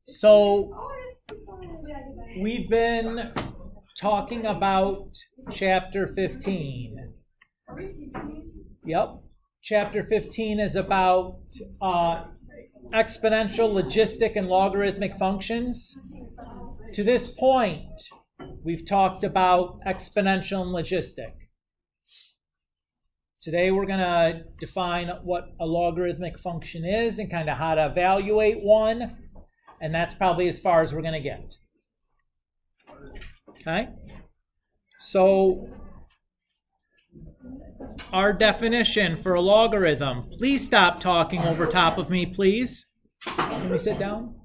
So we've been talking about chapter 15. Yep. Chapter 15 is about exponential, logistic, and logarithmic functions. To this point, we've talked about exponential and logistic. Today we're going to define what a logarithmic function is and kind of how to evaluate one. And that's probably as far as we're going to get. Okay? So our definition for a logarithm. Please stop talking over top of me, please. Can we sit down?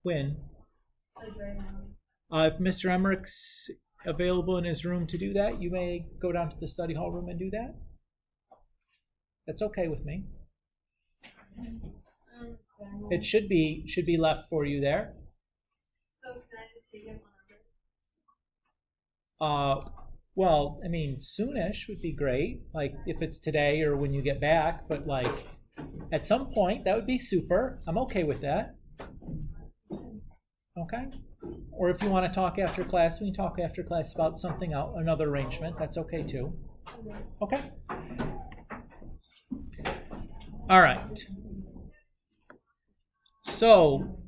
When? If Mr. Emmerich's available in his room to do that, you may go down to the study hall room and do that. That's okay with me. It should be left for you there. So can I just take it whenever? Well, I mean, soonish would be great. Like if it's today or when you get back, but like at some point that would be super. I'm okay with that. Okay. Or if you want to talk after class, we can talk after class about something else, another arrangement. That's okay too. Okay. All right. So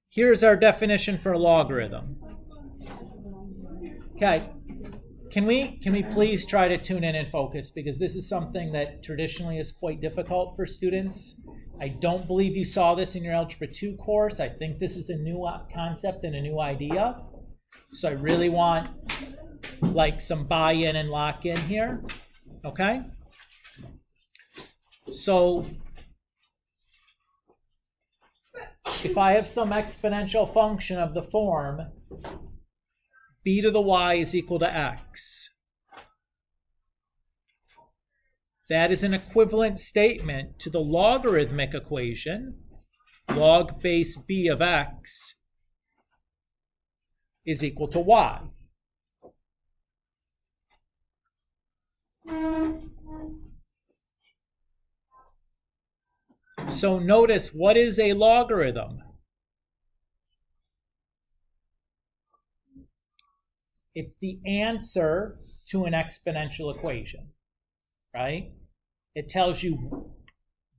here's our definition for a logarithm. Okay. Can we please try to tune in and focus, because this is something that traditionally is quite difficult for students. I don't believe you saw this in your Algebra 2 course. I think this is a new concept and a new idea. So I really want like some buy-in and lock-in here. Okay? So if I have some exponential function of the form b to the y is equal to x, that is an equivalent statement to the logarithmic equation, log base b of x is equal to y. So notice, what is a logarithm? It's the answer to an exponential equation, right? It tells you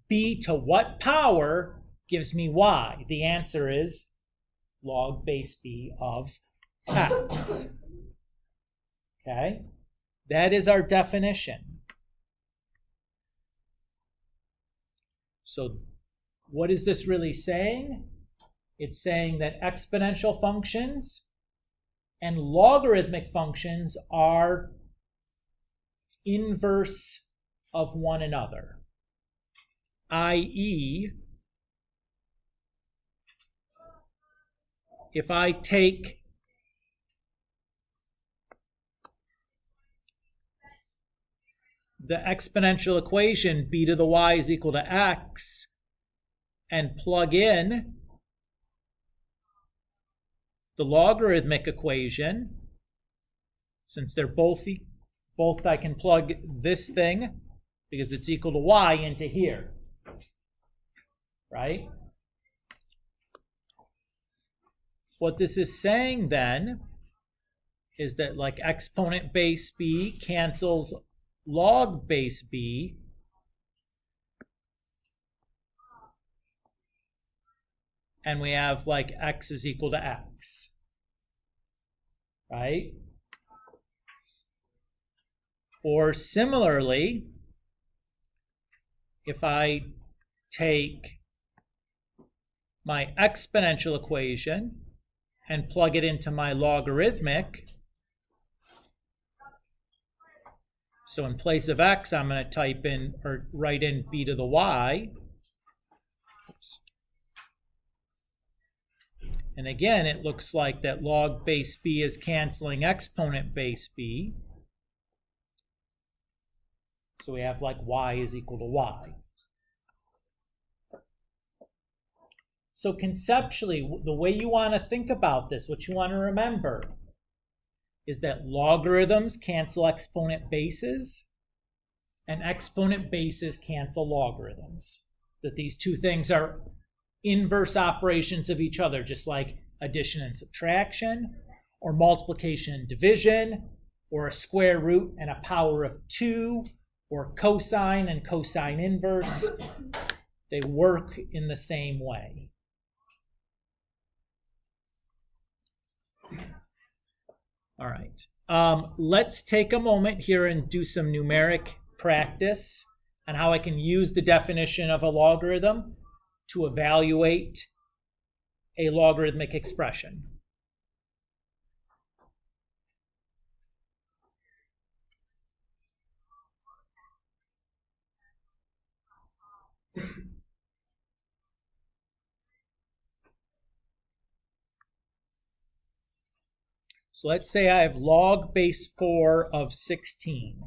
b to what power gives me y. The answer is log base b of x. Okay? That is our definition. So what is this really saying? It's saying that exponential functions and logarithmic functions are inverse of one another, i.e., if I take the exponential equation b to the y is equal to x and plug in the logarithmic equation, since they're both I can plug this thing, because it's equal to y, into here, right? What this is saying then is that like exponent base b cancels log base b, and we have like x is equal to x, right? Or similarly, if I take my exponential equation and plug it into my logarithmic, so in place of x, I'm going to type in or write in b to the y. Oops. And again, it looks like that log base b is canceling exponent base b. So we have like y is equal to y. So conceptually, the way you want to think about this, what you want to remember, is that logarithms cancel exponent bases and exponent bases cancel logarithms. That these two things are inverse operations of each other, just like addition and subtraction, or multiplication and division, or a square root and a power of 2, or cosine and cosine inverse. They work in the same way. All right. Let's take a moment here and do some numeric practice on how I can use the definition of a logarithm to evaluate a logarithmic expression. So let's say I have log base 4 of 16,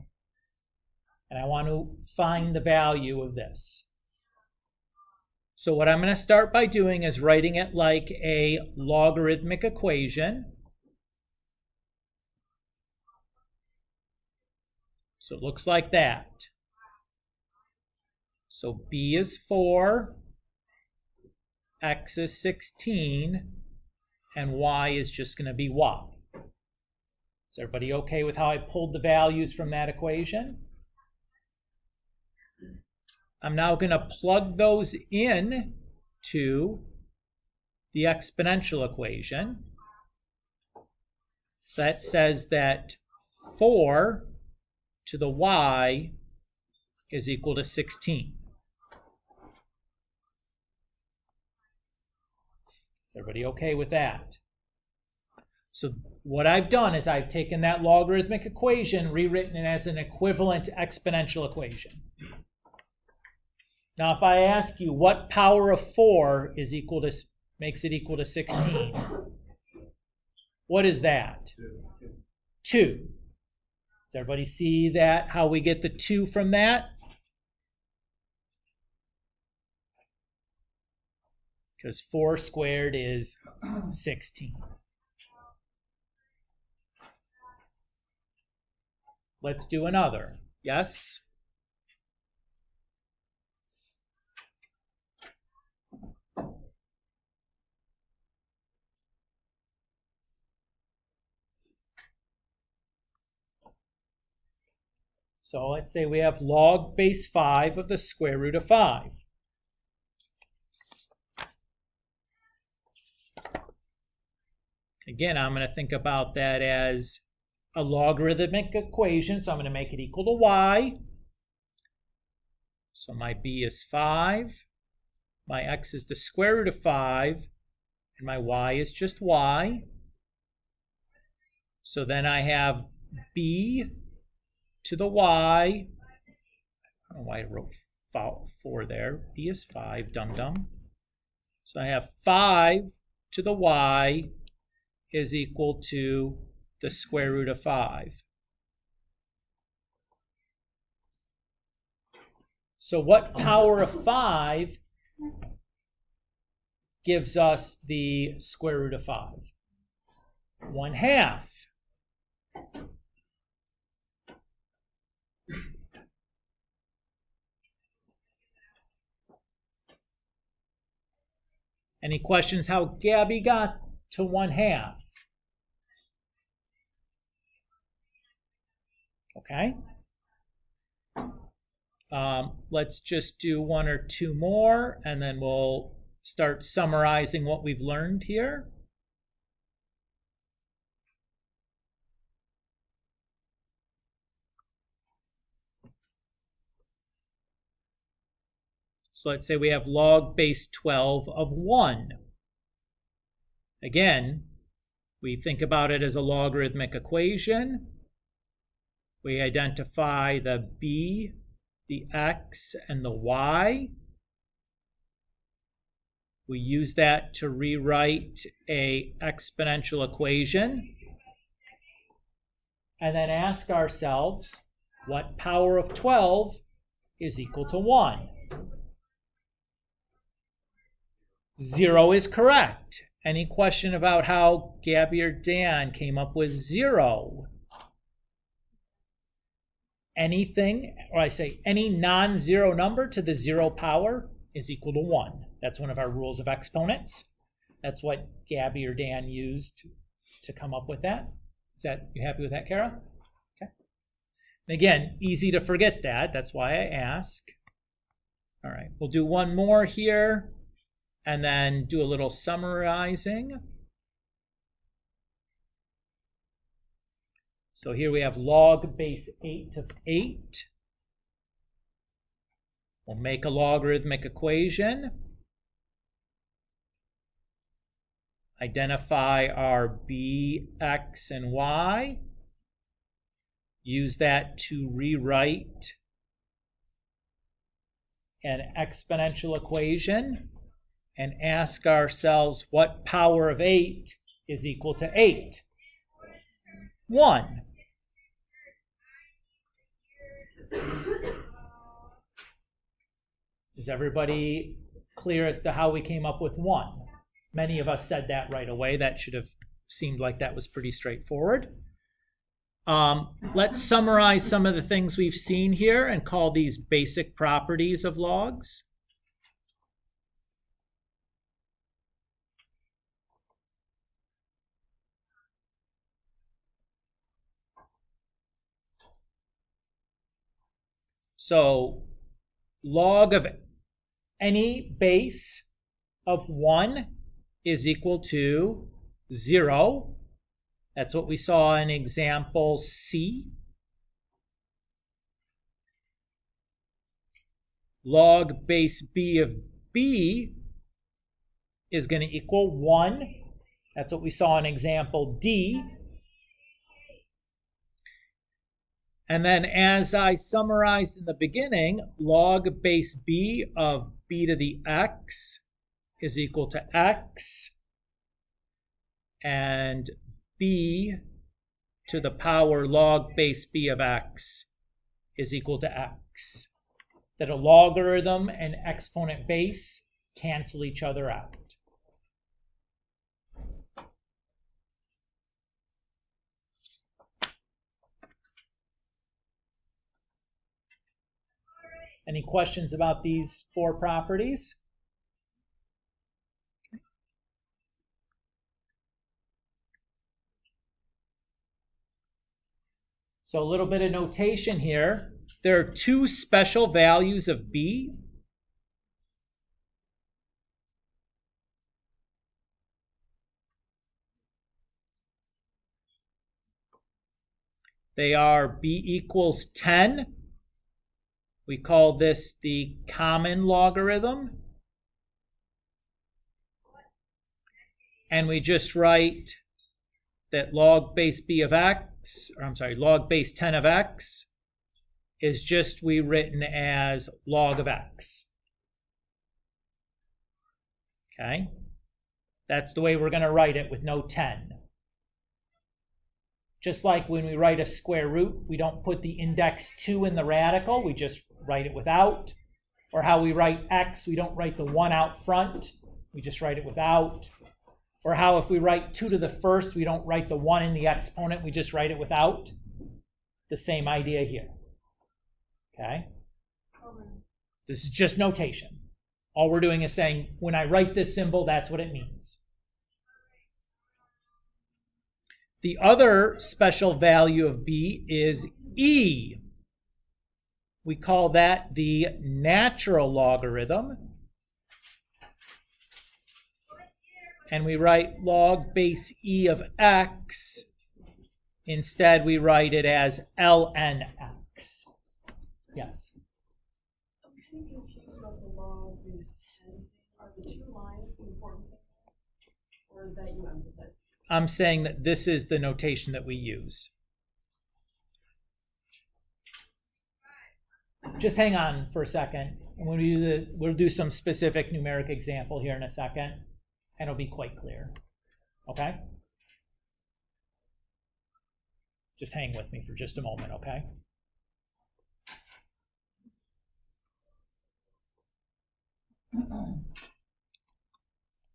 and I want to find the value of this. So what I'm going to start by doing is writing it like a logarithmic equation. So it looks like that. So b is 4, x is 16, and y is just going to be y. Is everybody okay with how I pulled the values from that equation? I'm now going to plug those in to the exponential equation. So that says that 4 to the y is equal to 16. Is everybody okay with that? So what I've done is I've taken that logarithmic equation, rewritten it as an equivalent exponential equation. Now, if I ask you what power of 4 makes it equal to 16, what is that? 2. Does everybody see that, how we get the 2 from that? Because 4 squared is 16. Let's do another. Yes? So let's say we have log base 5 of the square root of 5. Again, I'm going to think about that as a logarithmic equation, so I'm going to make it equal to y. So my b is 5, my x is the square root of 5, and my y is just y. So then I have b to the y. I don't know why I wrote 4 there. b is 5, dum-dum. So I have 5 to the y is equal to the square root of 5. So what power of 5 gives us the square root of 5? 1/2. Any questions how Gabby got to 1/2? Okay. Let's just do 1 or 2 more, and then we'll start summarizing what we've learned here. So let's say we have log base 12 of 1. Again, we think about it as a logarithmic equation. We identify the b, the x, and the y. We use that to rewrite an exponential equation. And then ask ourselves, what power of 12 is equal to 1? 0 is correct. Any question about how Gabby or Dan came up with 0? anything, or I say any non-zero number to the 0 power is equal to 1. That's one of our rules of exponents. That's what Gabby or Dan used to come up with that. You happy with that, Kara? Okay. And again, easy to forget that. That's why I ask. All right, we'll do one more here and then do a little summarizing. So here we have log base 8 of 8. We'll make a logarithmic equation. Identify our b, x, and y. Use that to rewrite an exponential equation and ask ourselves what power of 8 is equal to 8. 1. Is everybody clear as to how we came up with 1? Many of us said that right away. That should have seemed like that was pretty straightforward. Let's summarize some of the things we've seen here and call these basic properties of logs. So log of any base of 1 is equal to 0. That's what we saw in example C. Log base b of b is going to equal 1. That's what we saw in example D. And then as I summarized in the beginning, log base b of b to the x is equal to x. And b to the power log base b of x is equal to x. That a logarithm and exponent base cancel each other out. Any questions about these 4 properties? So a little bit of notation here. There are 2 special values of b. They are b equals 10. We call this the common logarithm. And we just write that log base b of x, log base 10 of x is just rewritten as log of x. Okay? That's the way we're going to write it with no 10. Just like when we write a square root, we don't put the index 2 in the radical, we just write it without. Or how we write x, we don't write the 1 out front, we just write it without. Or how if we write 2 to the first, we don't write the 1 in the exponent, we just write it without. The same idea here. Okay? This is just notation. All we're doing is saying, when I write this symbol, that's what it means. The other special value of b is e. We call that the natural logarithm. And we write log base e of x. Instead, we write it as ln x. Yes? I'm kind of confused about the log base 10. Are the 2 lines the important thing? Or is that you emphasizing? I'm saying that this is the notation that we use. Just hang on for a second. And when we do this, we'll do some specific numeric example here in a second, and it'll be quite clear. Okay? Just hang with me for just a moment, okay?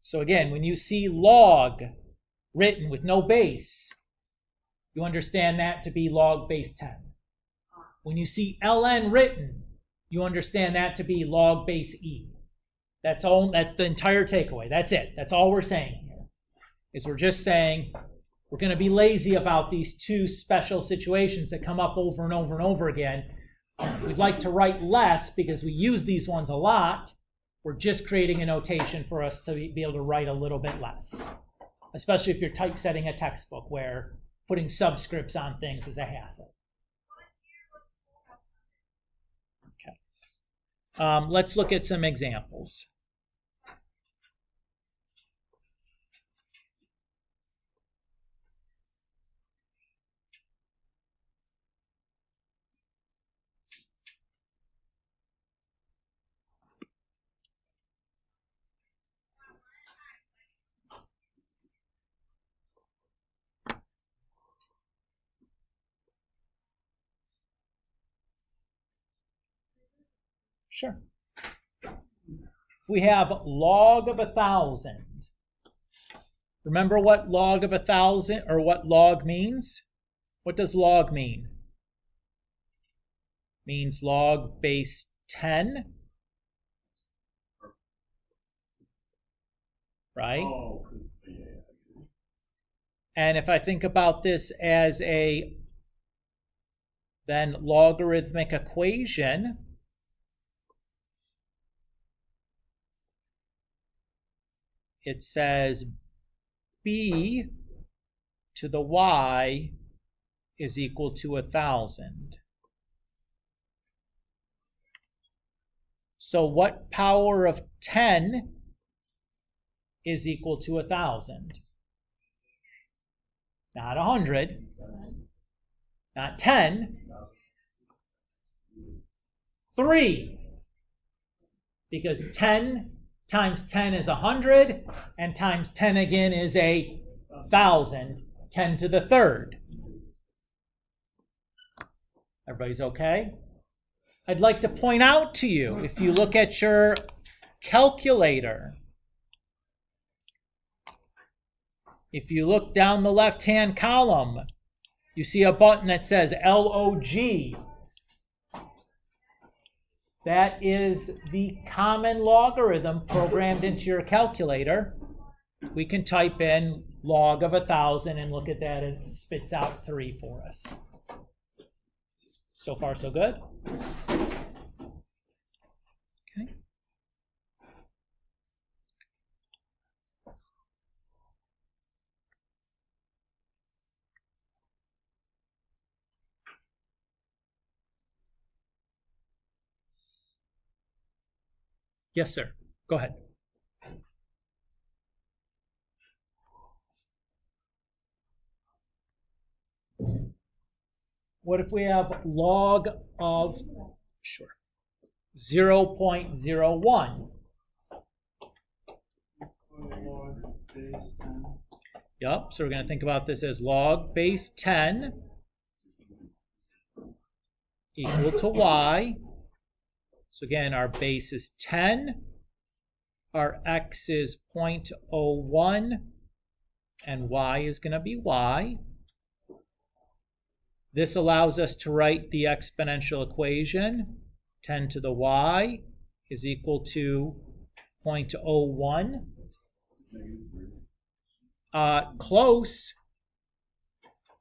So again, when you see log written with no base, you understand that to be log base 10. When you see ln written, you understand that to be log base e. That's all. That's the entire takeaway. That's it. That's all we're saying here. Is we're just saying we're going to be lazy about these two special situations that come up over and over and over again. We'd like to write less because we use these ones a lot. We're just creating a notation for us to be able to write a little bit less, especially if you're typesetting a textbook where putting subscripts on things is a hassle. Okay. Let's look at some examples. Sure. If we have log of 1,000, remember what log of 1,000 or what log means? What does log mean? Means log base 10, right? Oh, and if I think about this as a then logarithmic equation, it says b to the y is equal to 1,000. So what power of 10 is equal to 1,000? Not 100, not 10, 3. Because 10 times 10 is 100, and times 10 again is 1,000, 10 to the third. Everybody's okay? I'd like to point out to you, if you look at your calculator, if you look down the left-hand column, you see a button that says LOG. That is the common logarithm programmed into your calculator. We can type in log of 1,000 and look at that, and it spits out 3 for us. So far, so good? Okay. Yes, sir. Go ahead. What if we have log of 0.01? Yep, so we're going to think about this as log base 10 equal to y. So again, our base is 10, our x is 0.01, and y is going to be y. This allows us to write the exponential equation. 10 to the y is equal to 0.01. Close.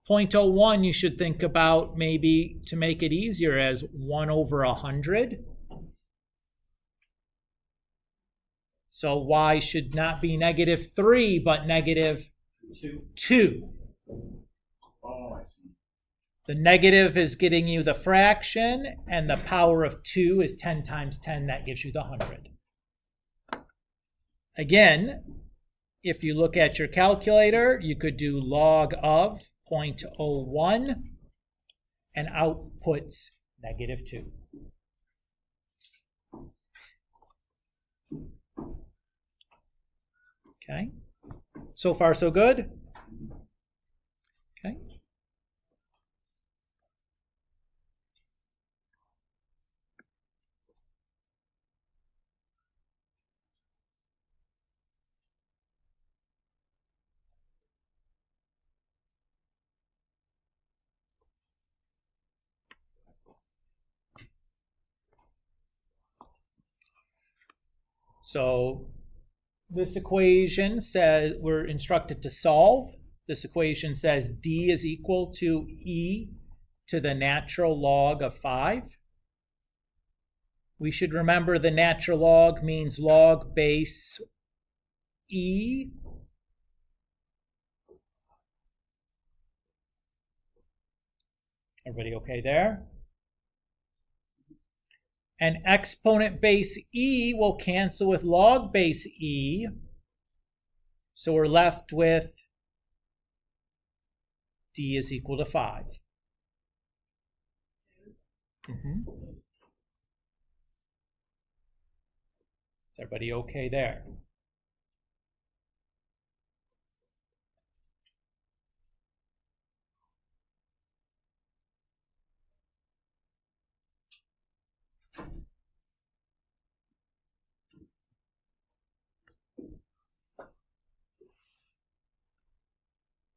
0.01 you should think about maybe to make it easier as 1 over 100. So y should not be -3, but -2. Oh, I see. The negative is getting you the fraction, and the power of 2 is 10 times 10. That gives you the 100. Again, if you look at your calculator, you could do log of 0.01 and outputs -2. Okay. So far, so good? Okay. So this equation says we're instructed to solve. This equation says d is equal to e to the natural log of 5. We should remember the natural log means log base e. Everybody okay there? And exponent base e will cancel with log base e. So we're left with d is equal to 5. Is everybody okay there?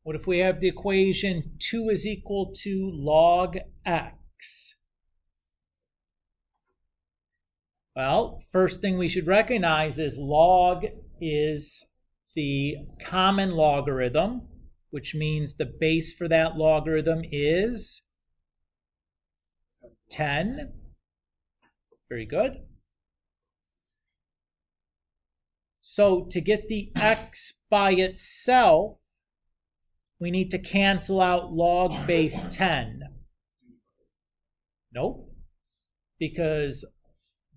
What if we have the equation 2 is equal to log x? Well, first thing we should recognize is log is the common logarithm, which means the base for that logarithm is 10. Very good. So to get the x by itself, we need to cancel out log base 10. Nope. Because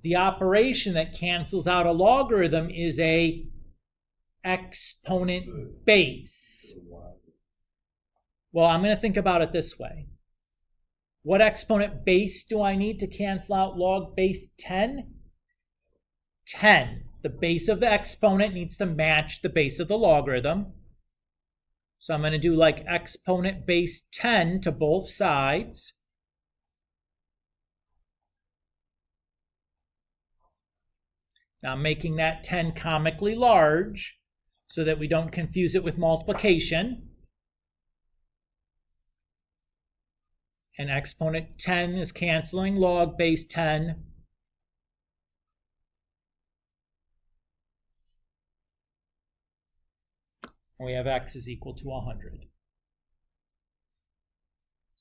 the operation that cancels out a logarithm is a exponent base. Well, I'm going to think about it this way. What exponent base do I need to cancel out log base 10? 10. The base of the exponent needs to match the base of the logarithm. So I'm going to do like exponent base 10 to both sides. Now I'm making that 10 comically large so that we don't confuse it with multiplication. And exponent 10 is canceling log base 10. And we have x is equal to 100.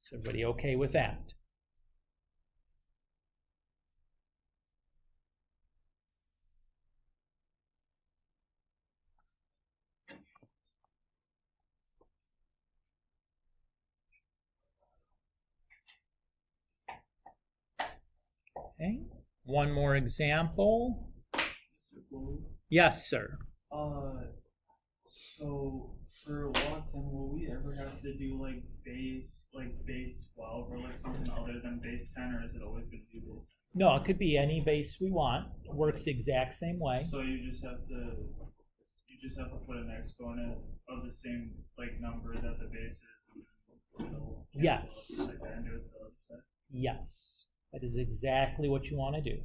Is everybody okay with that? Okay, one more example. Yes, sir. So for log 10, will we ever have to do like base 12 or like something other than base 10, or is it always going to be base 10? No, it could be any base we want. It works the exact same way. So you just have to put an exponent of the same like number that the base is. Yes. Like that and do it to the other side. Yes, that is exactly what you want to do.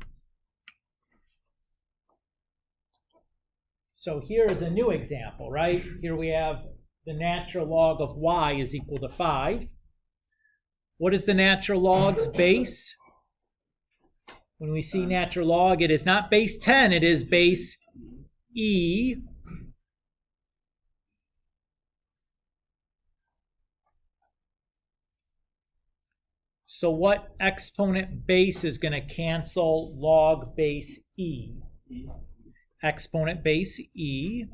So here's a new example, right? Here we have the natural log of y is equal to 5. What is the natural log's base? When we see natural log, it is not base 10, it is base e. So what exponent base is going to cancel log base e? Exponent base e.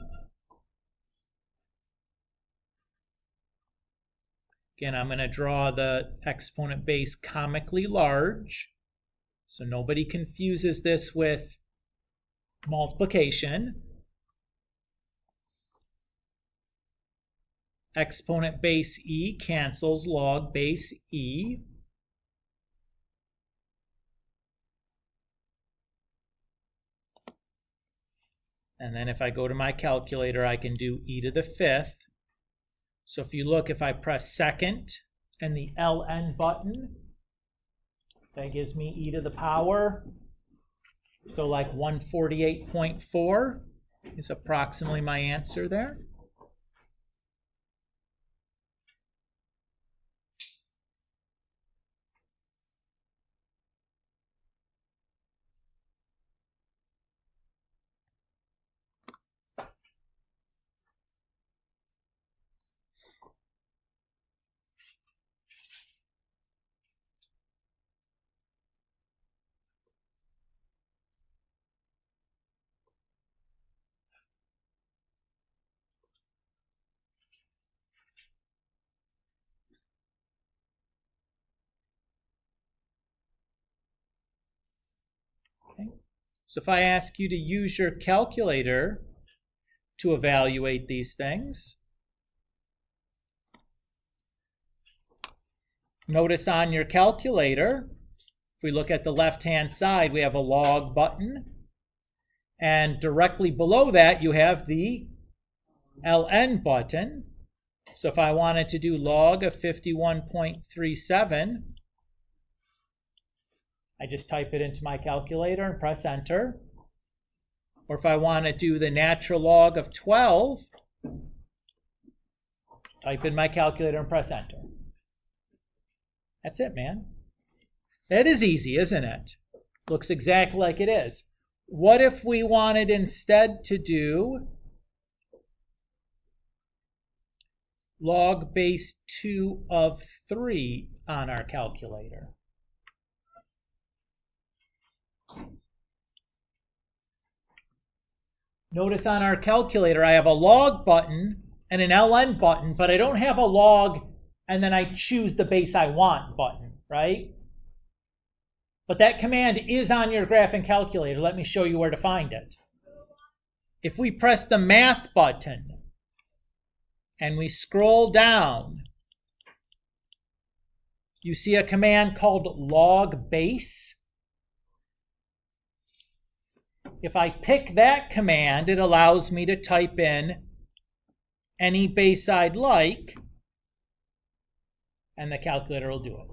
Again, I'm going to draw the exponent base comically large, so nobody confuses this with multiplication. Exponent base e cancels log base e. And then if I go to my calculator, I can do e to the 5th. So if you look, if I press second and the ln button, that gives me e to the power. So like 148.4 is approximately my answer there. So if I ask you to use your calculator to evaluate these things, notice on your calculator, if we look at the left-hand side, we have a log button. And directly below that, you have the ln button. So if I wanted to do log of 51.37, I just type it into my calculator and press enter. Or if I want to do the natural log of 12, type in my calculator and press enter. That's it, man. That is easy, isn't it? Looks exactly like it is. What if we wanted instead to do log base 2 of 3 on our calculator? Notice on our calculator I have a log button and an ln button, but I don't have a log and then I choose the base I want button, right? But that command is on your graphing calculator. Let me show you where to find it. If we press the math button and we scroll down, you see a command called log base. If I pick that command, it allows me to type in any base I'd like, and the calculator will do it.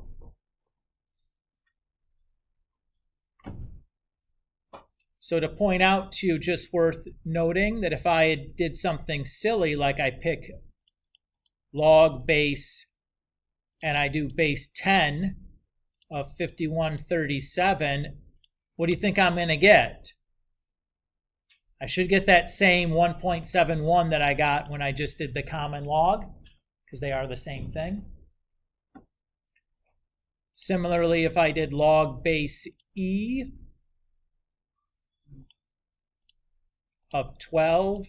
So to point out to you, just worth noting that if I did something silly, like I pick log base and I do base 10 of 5137, what do you think I'm going to get? I should get that same 1.71 that I got when I just did the common log, because they are the same thing. Similarly, if I did log base E of 12,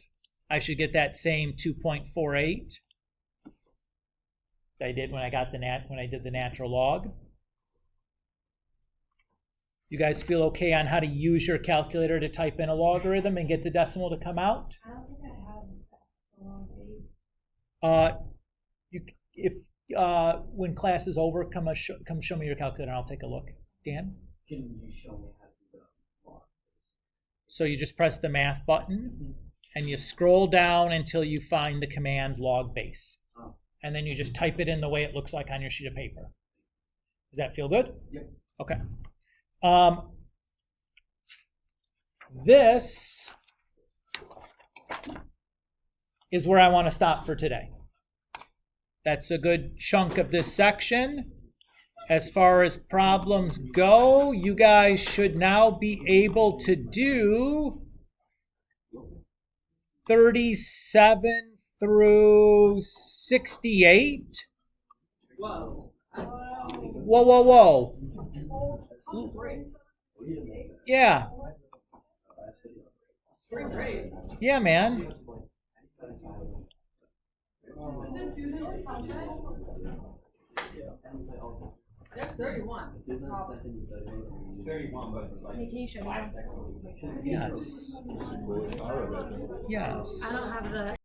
I should get that same 2.48 that I did when I did the natural log. You guys feel okay on how to use your calculator to type in a logarithm and get the decimal to come out? I don't think I have a long base. When class is over, come show me your calculator and I'll take a look. Dan? Can you show me how to do the log? So you just press the math button and you scroll down until you find the command log base. Oh. And then you just type it in the way it looks like on your sheet of paper. Does that feel good? Yep. Okay. This is where I want to stop for today. That's a good chunk of this section. As far as problems go, you guys should now be able to do 37 through 68. Whoa. Whoa, whoa, whoa. Yeah. Spring break. Yeah, man. Does it do this Sunday? That's 31. 31, but it's like Vacation. 5 seconds. Yes. Yes. I don't have the